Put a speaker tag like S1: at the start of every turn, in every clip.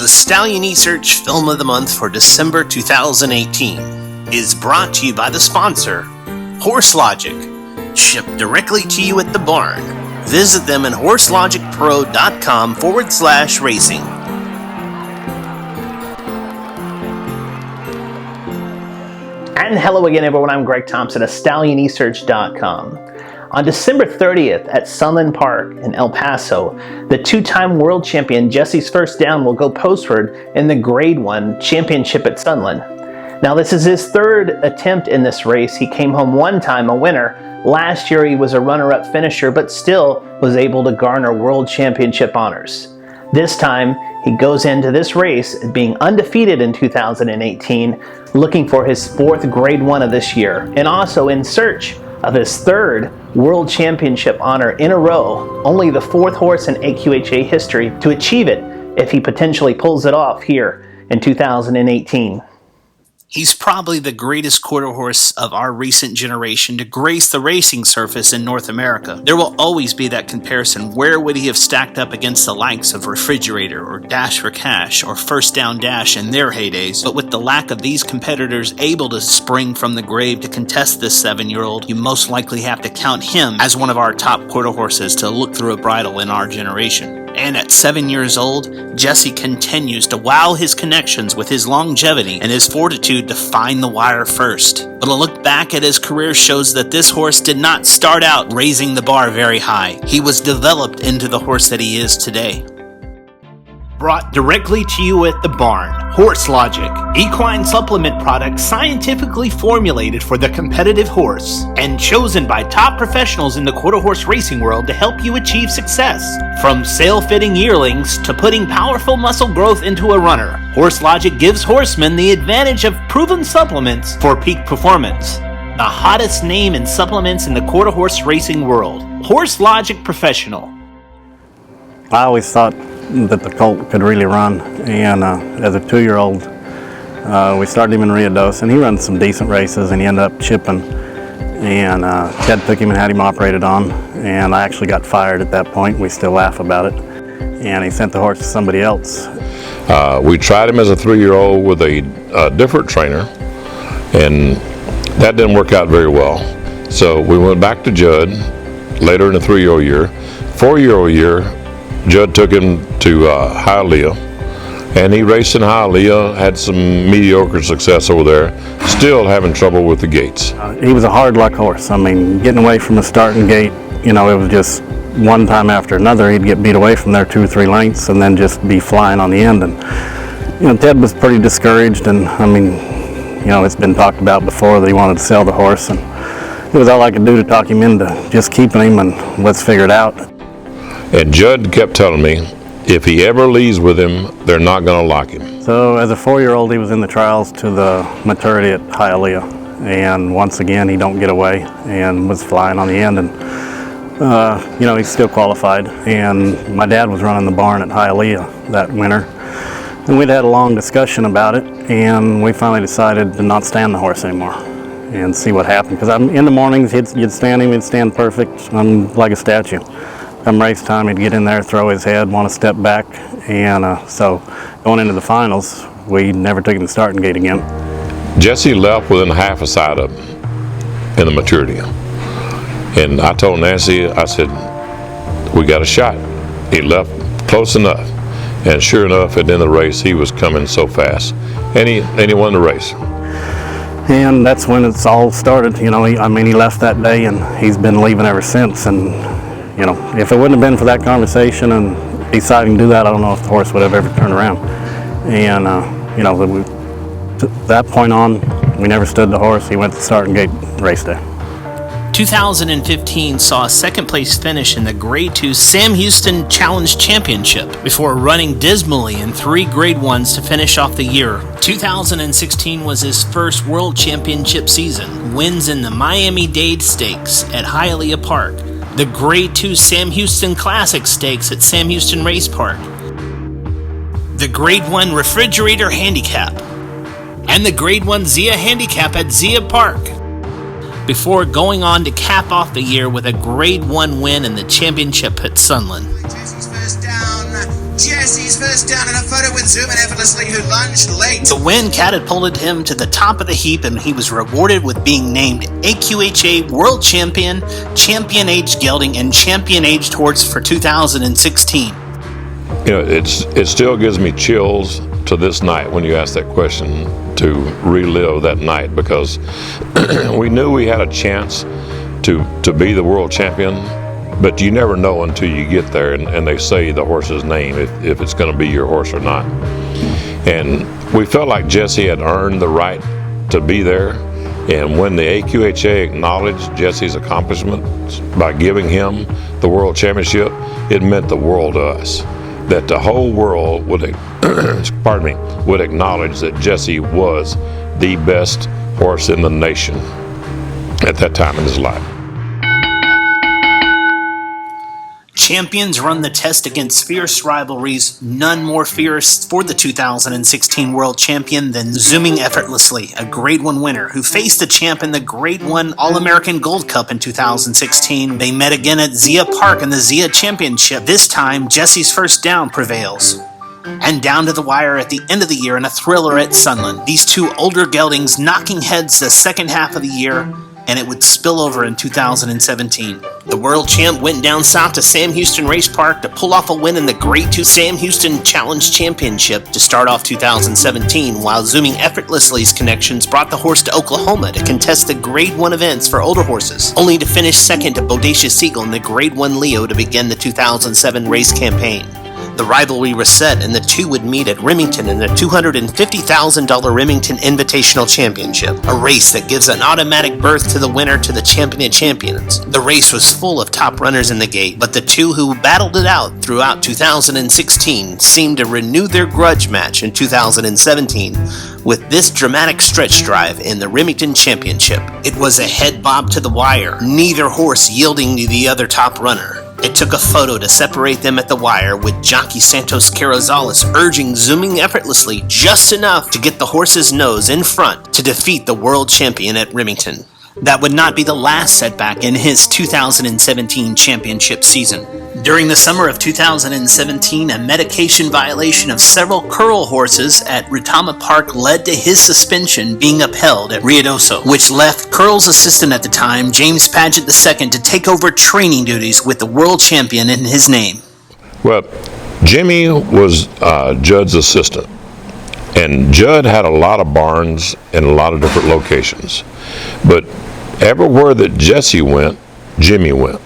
S1: The Stallionesearch Film of the Month for December 2018 is brought to you by the sponsor, Horse Logic, shipped directly to you at the barn. Visit them at horselogicpro.com/racing.
S2: And hello again, everyone. I'm Greg Thompson of Stallionesearch.com. On December 30th at Sunland Park in El Paso, the two-time world champion Jessies First Down will go postward in the Grade 1 Championship at Sunland. Now, this is his third attempt in this race. He came home one time a winner. Last year he was a runner-up finisher, but still was able to garner world championship honors. This time, he goes into this race being undefeated in 2018, looking for his fourth Grade 1 of this year, and also in search of his third World Championship honor in a row, only the fourth horse in AQHA history to achieve it if he potentially pulls it off here in 2018.
S1: He's probably the greatest quarter horse of our recent generation to grace the racing surface in North America. There will always be that comparison. Where would he have stacked up against the likes of Refrigerator or Dash for Cash or First Down Dash in their heydays? But with the lack of these competitors able to spring from the grave to contest this 7-year-old, you most likely have to count him as one of our top quarter horses to look through a bridle in our generation. And at 7 years old, Jesse continues to wow his connections with his longevity and his fortitude to find the wire first. But a look back at his career shows that this horse did not start out raising the bar very high. He was developed into the horse that he is today. Brought directly to you at the barn, Horse Logic, equine supplement products scientifically formulated for the competitive horse and chosen by top professionals in the quarter horse racing world to help you achieve success. From sail-fitting yearlings to putting powerful muscle growth into a runner, Horse Logic gives horsemen the advantage of proven supplements for peak performance. The hottest name in supplements in the quarter horse racing world, Horse Logic Professional.
S3: I always thought that the colt could really run, and as a 2-year-old we started him in Riados, and he ran some decent races and he ended up chipping, and Ted took him and had him operated on, and I actually got fired at that point. We still laugh about it, and he sent the horse to somebody else.
S4: We tried him as a 3-year-old with a different trainer, and that didn't work out very well, so we went back to Judd later in the 3-year-old year. 4-year-old year, Judd took him to Hialeah, and he raced in Hialeah, had some mediocre success over there, still having trouble with the gates.
S3: He was a hard luck horse. I mean, getting away from the starting gate, you know, it was just one time after another. He'd get beat away from there 2 or 3 lengths and then just be flying on the end. And, you know, Ted was pretty discouraged, and I mean, you know, it's been talked about before that he wanted to sell the horse, and it was all I could do to talk him into just keeping him and let's figure it out.
S4: And Judd kept telling me, if he ever leaves with him, they're not going to lock him.
S3: So as a 4-year-old, he was in the trials to the maturity at Hialeah, and once again, he don't get away and was flying on the end, and you know, he's still qualified. And my dad was running the barn at Hialeah that winter, and we'd had a long discussion about it, and we finally decided to not stand the horse anymore and see what happened. Because in the mornings, you'd stand him, he'd stand perfect, like a statue. Come race time, he'd get in there, throw his head, want to step back, and so going into the finals, we never took him to the starting gate again.
S4: Jesse left within half a side of him in the maturity, and I told Nancy, I said, we got a shot. He left close enough, and sure enough, at the end of the race, he was coming so fast, and he won the race.
S3: And that's when it's all started. You know, he left that day, and he's been leaving ever since. And you know, if it wouldn't have been for that conversation and deciding to do that, I don't know if the horse would have ever turned around. And, you know, to that point on, we never stood the horse. He went to the starting gate race day.
S1: 2015 saw a second-place finish in the Grade 2 Sam Houston Challenge Championship before running dismally in 3 Grade 1s to finish off the year. 2016 was his first World Championship season. Wins in the Miami-Dade Stakes at Hialeah Park, the Grade 2 Sam Houston Classic Stakes at Sam Houston Race Park, the Grade 1 Refrigerator Handicap, and the Grade 1 Zia Handicap at Zia Park, before going on to cap off the year with a Grade 1 win in the championship at Sunland.
S5: Jessies First Down Jessie's first down in a photo with Zooming Effortlessly, who lunged late.
S1: The win catapulted him to the top of the heap, and he was rewarded with being named AQHA World Champion, Champion Aged Gelding, and Champion Aged Horse for 2016.
S4: You know, it still gives me chills to this night when you ask that question, to relive that night, because we knew we had a chance to be the world champion, but you never know until you get there and they say the horse's name, if it's going to be your horse or not. And we felt like Jessie had earned the right to be there, and when the AQHA acknowledged Jessie's accomplishments by giving him the world championship, it meant the world to us. That the whole world would, would acknowledge that Jessie was the best horse in the nation at that time in his life.
S1: Champions run the test against fierce rivalries, none more fierce for the 2016 World Champion than Zooming Effortlessly, a Grade 1 winner, who faced the champ in the Grade 1 All-American Gold Cup in 2016. They met again at Zia Park in the Zia Championship. This time, Jessie's First Down prevails. And down to the wire at the end of the year in a thriller at Sunland. These two older geldings knocking heads the second half of the year, and it would spill over in 2017. The world champ went down south to Sam Houston Race Park to pull off a win in the Grade 2 Sam Houston Challenge Championship to start off 2017, while Zooming Effortlessly's connections brought the horse to Oklahoma to contest the Grade 1 events for older horses, only to finish second to Bodacious Seagull in the Grade 1 Leo to begin the 2007 race campaign. The rivalry was set, and the two would meet at Remington in the $250,000 Remington Invitational Championship, a race that gives an automatic berth to the winner to the Champion of Champions. The race was full of top runners in the gate, but the two who battled it out throughout 2016 seemed to renew their grudge match in 2017 with this dramatic stretch drive in the Remington Championship. It was a head bob to the wire, neither horse yielding to the other top runner. It took a photo to separate them at the wire, with jockey Santos Carrizales urging Zooming Effortlessly just enough to get the horse's nose in front to defeat the world champion at Remington. That would not be the last setback in his 2017 championship season. During the summer of 2017, a medication violation of several curl horses at Retama Park led to his suspension being upheld at Ruidoso, which left Curl's assistant at the time, James Paget II, to take over training duties with the world champion in his name.
S4: Well, Jimmy was Judd's assistant, and Judd had a lot of barns in a lot of different locations, but everywhere that Jessie went, Jimmy went.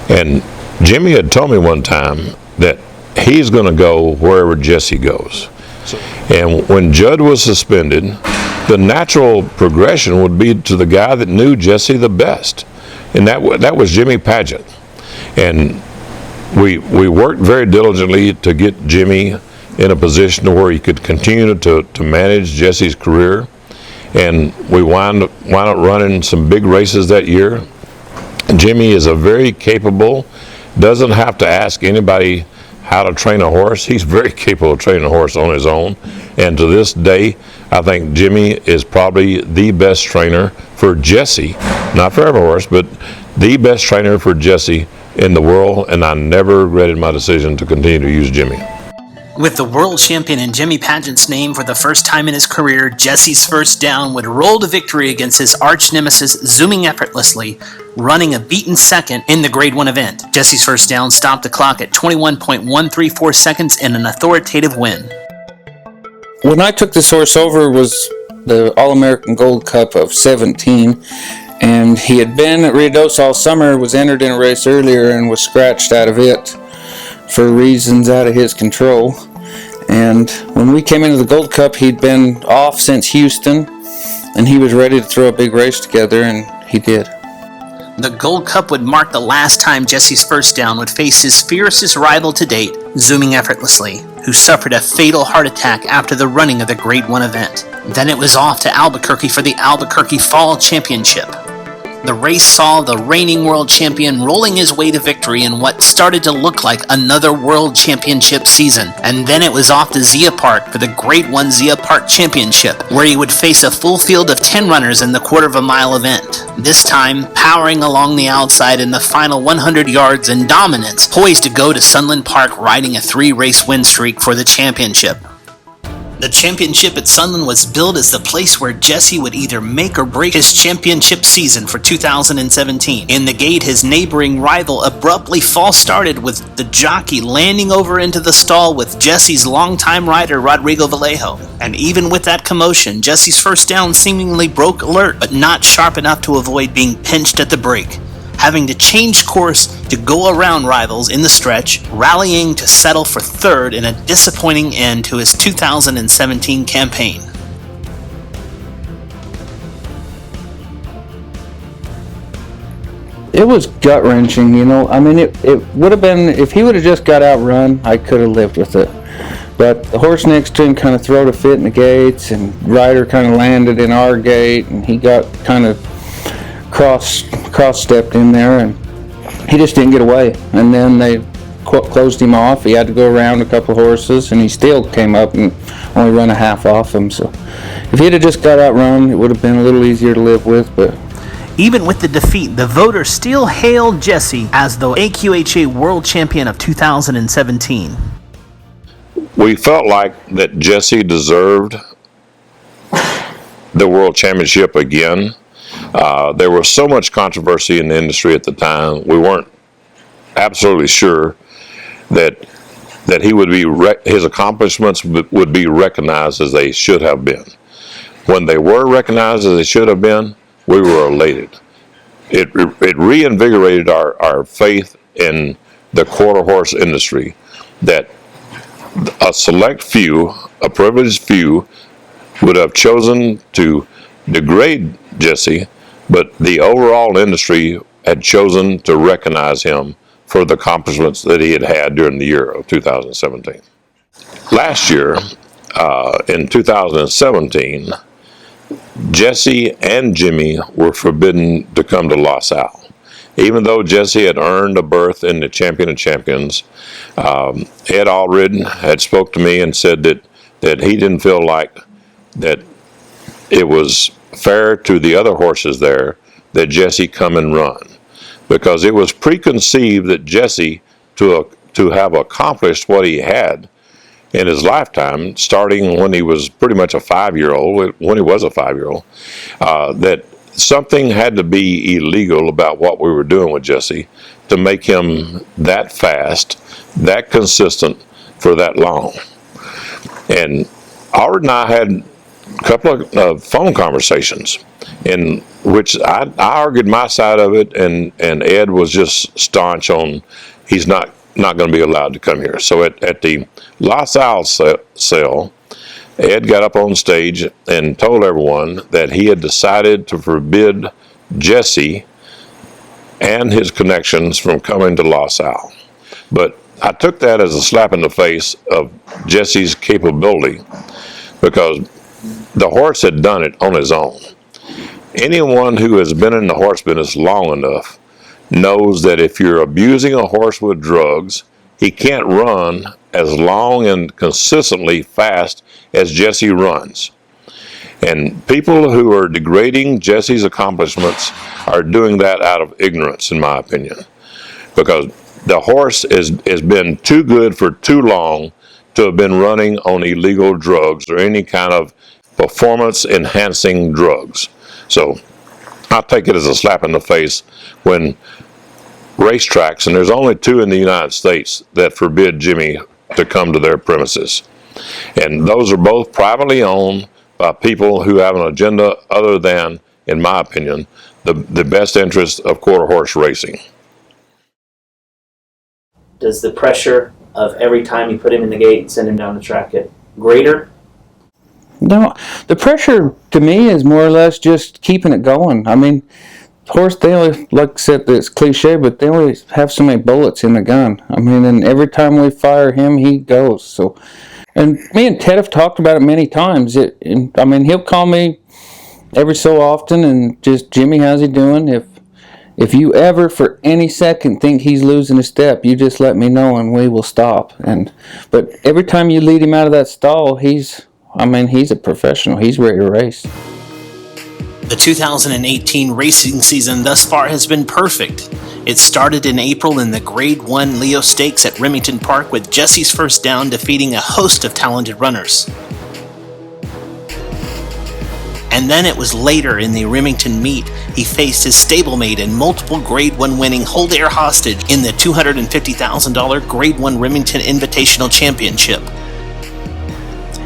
S4: And Jimmy had told me one time that he's going to go wherever Jessie goes. And when Judd was suspended, the natural progression would be to the guy that knew Jessie the best, and that was Jimmy Paget. And we worked very diligently to get Jimmy in a position to where he could continue to manage Jessie's career. And we wound up running some big races that year. Jimmy is a very capable, doesn't have to ask anybody how to train a horse. He's very capable of training a horse on his own. And to this day, I think Jimmy is probably the best trainer for Jessie, not for every horse, but the best trainer for Jessie in the world. And I never regretted my decision to continue to use Jimmy.
S1: With the world champion in Jimmy Paget's name for the first time in his career, Jessie's First Down would roll to victory against his arch nemesis, Zooming Effortlessly, running a beaten second in the Grade 1 event. Jessie's First Down stopped the clock at 21.134 seconds in an authoritative win.
S6: When I took this horse over was the All-American Gold Cup of 17, and he had been at Ruidoso all summer, was entered in a race earlier, and was scratched out of it for reasons out of his control. And when we came into the Gold Cup, he'd been off since Houston, and he was ready to throw a big race together, and he did.
S1: The Gold Cup would mark the last time Jessie's First Down would face his fiercest rival to date, Zooming Effortlessly, who suffered a fatal heart attack after the running of the Grade 1 event. Then it was off to Albuquerque for the Albuquerque Fall Championship. The race saw the reigning world champion rolling his way to victory in what started to look like another world championship season. And then it was off to Zia Park for the Grade 1 Zia Park Championship, where he would face a full field of 10 runners in the quarter of a mile event. This time, powering along the outside in the final 100 yards in dominance, poised to go to Sunland Park riding a 3-race win streak for the championship. The championship at Sunland was billed as the place where Jesse would either make or break his championship season for 2017. In the gate, his neighboring rival abruptly false started with the jockey landing over into the stall with Jesse's longtime rider Rodrigo Vallejo. And even with that commotion, Jesse's first down seemingly broke alert, but not sharp enough to avoid being pinched at the break, having to change course to go around rivals in the stretch, rallying to settle for third in a disappointing end to his 2017 campaign.
S6: It was gut-wrenching, you know. I mean, it would have been, if he would have just got outrun, I could have lived with it. But the horse next to him kind of throwed a fit in the gates, and rider kind of landed in our gate, and he got kind of cross-stepped in there, and he just didn't get away. And then they closed him off. He had to go around a couple horses, and he still came up and only run a half off him. So if he'd have just got outrun, it would have been a little easier to live with. But
S2: even with the defeat, the voters still hailed Jesse as the AQHA World Champion of 2017.
S4: We felt like that Jesse deserved the World Championship again. There was so much controversy in the industry at the time. We weren't absolutely sure that he would be his accomplishments would be recognized as they should have been. When they were recognized as they should have been, we were elated. It reinvigorated our faith in the quarter horse industry, that a select few, a privileged few, would have chosen to degrade Jesse, but the overall industry had chosen to recognize him for the accomplishments that he had had during the year of 2017. Last year, in 2017, Jesse and Jimmy were forbidden to come to Los Al. Even though Jesse had earned a berth in the Champion of Champions, Ed Allred had spoke to me and said that he didn't feel like that it was fair to the other horses there that Jesse come and run, because it was preconceived that Jesse, to have accomplished what he had in his lifetime, starting when he was pretty much a 5-year-old, when he was a 5-year-old, that something had to be illegal about what we were doing with Jesse to make him that fast, that consistent for that long. And Allred and I had a couple of phone conversations in which I argued my side of it, and Ed was just staunch on he's not going to be allowed to come here. So at the Los Al sale, Ed got up on stage and told everyone that he had decided to forbid Jesse and his connections from coming to Los Al. But I took that as a slap in the face of Jesse's capability, because the horse had done it on his own. Anyone who has been in the horse business long enough knows that if you're abusing a horse with drugs, he can't run as long and consistently fast as Jesse runs. And people who are degrading Jesse's accomplishments are doing that out of ignorance, in my opinion, because the horse has been too good for too long to have been running on illegal drugs or any kind of performance-enhancing drugs. So I take it as a slap in the face when racetracks, and there's only 2 in the United States that forbid Jimmy to come to their premises. And those are both privately owned by people who have an agenda other than, in my opinion, the best interest of quarter horse racing.
S2: Does the pressure of every time you put him in the gate and send him down the track get greater?
S6: no, the pressure to me is more or less just keeping it going. I mean, horse, they only, like I said, it's cliche, but they only have so many bullets in the gun. I mean, and every time we fire him, he goes. So, and me and Ted have talked about it many times. I mean, he'll call me every so often and just, Jimmy, how's he doing? If you ever for any second think he's losing a step, you just let me know and we will stop. But every time you lead him out of that stall, he's a professional. He's ready to race.
S1: The 2018 racing season thus far has been perfect. It started in April in the Grade 1 Leo Stakes at Remington Park with Jessie's First Down defeating a host of talented runners. And then it was later in the Remington meet, he faced his stablemate and multiple Grade 1 winning Hold Air Hostage in the $250,000 Grade 1 Remington Invitational Championship.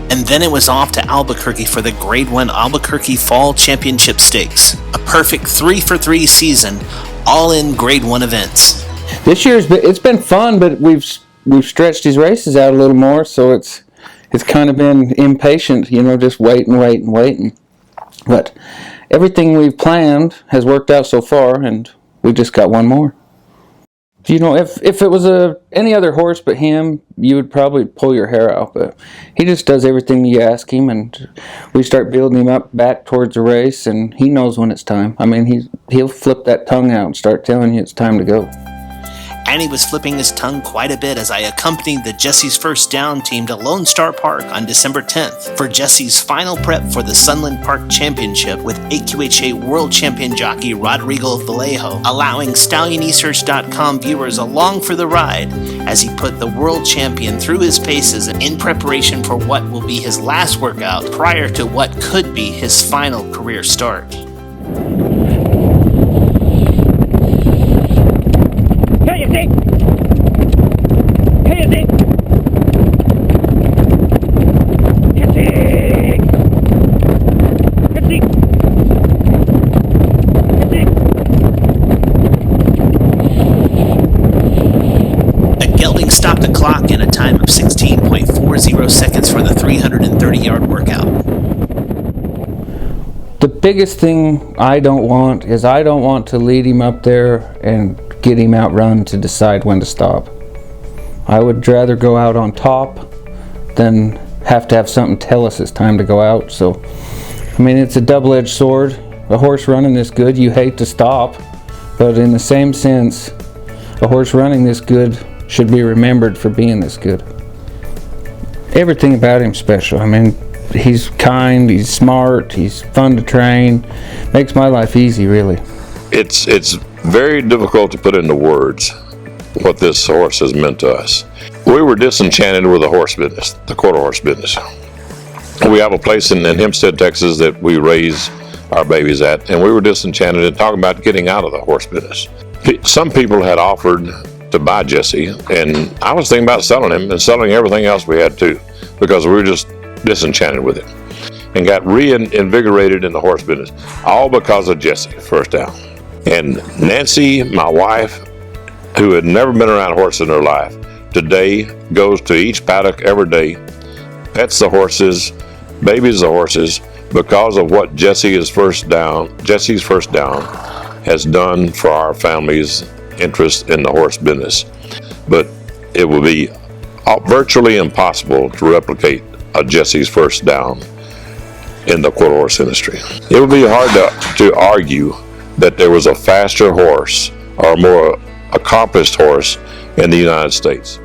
S1: And then it was off to Albuquerque for the Grade 1 Albuquerque Fall Championship Stakes. A perfect 3-for-3 season, all in Grade 1 events.
S6: This year's it's been fun, but we've stretched these races out a little more, so it's kind of been impatient, just waiting. But everything we've planned has worked out so far, and we just got one more. If it was any other horse but him, you would probably pull your hair out. But he just does everything you ask him, and we start building him up back towards the race, and he knows when it's time. I mean, he'll flip that tongue out and start telling you it's time to go.
S1: And he was flipping his tongue quite a bit as I accompanied the Jessie's First Down team to Lone Star Park on December 10th for Jessie's final prep for the Sunland Park Championship with AQHA World Champion jockey Rodrigo Vallejo, allowing Stallionesearch.com viewers along for the ride as he put the world champion through his paces in preparation for what will be his last workout prior to what could be his final career start. Stopped the clock in a time of 16.40 seconds for the 330-yard workout.
S6: The biggest thing I don't want to lead him up there and get him outrun to decide when to stop. I would rather go out on top than have to have something tell us it's time to go out. So, it's a double-edged sword. A horse running this good, you hate to stop, but in the same sense, a horse running this good should be remembered for being this good. Everything about him's special. He's kind, he's smart, he's fun to train. Makes my life easy, really.
S4: It's very difficult to put into words what this horse has meant to us. We were disenchanted with the horse business, the quarter horse business. We have a place in Hempstead, Texas that we raise our babies at, and we were disenchanted and talking about getting out of the horse business. Some people had offered to buy Jessie, and I was thinking about selling him and selling everything else we had too, because we were just disenchanted with it and got reinvigorated in the horse business, all because of Jessie First Down. And Nancy, my wife, who had never been around a horse in her life, today goes to each paddock every day, pets the horses, babies the horses, because of what Jessie's First Down has done for our family's interest in the horse business. But it will be virtually impossible to replicate a Jessie's First Down in the quarter horse industry. It would be hard to argue that there was a faster horse or more accomplished horse in the United States.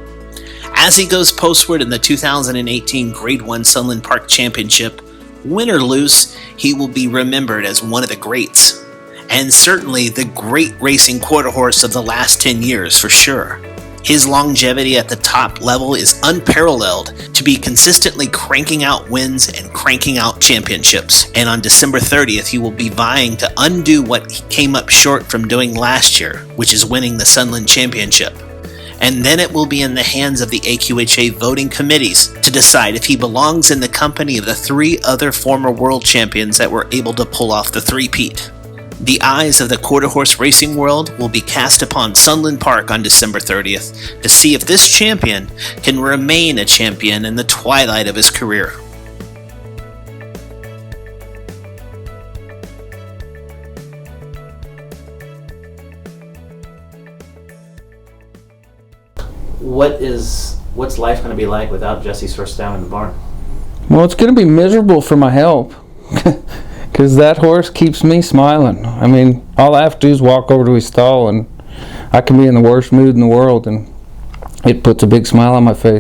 S1: As he goes postward in the 2018 Grade 1 Sunland Park Championship, win or lose, he will be remembered as one of the greats. And certainly the great racing quarter horse of the last 10 years for sure. His longevity at the top level is unparalleled to be consistently cranking out wins and cranking out championships. And on December 30th, he will be vying to undo what he came up short from doing last year, which is winning the Sunland Championship. And then it will be in the hands of the AQHA voting committees to decide if he belongs in the company of the 3 other former world champions that were able to pull off the three-peat. The eyes of the quarter horse racing world will be cast upon Sunland Park on December 30th to see if this champion can remain a champion in the twilight of his career.
S2: What's life going to be like without Jessie's First Down in the barn?
S6: Well, it's going to be miserable for my help. Because that horse keeps me smiling. All I have to do is walk over to his stall and I can be in the worst mood in the world and it puts a big smile on my face.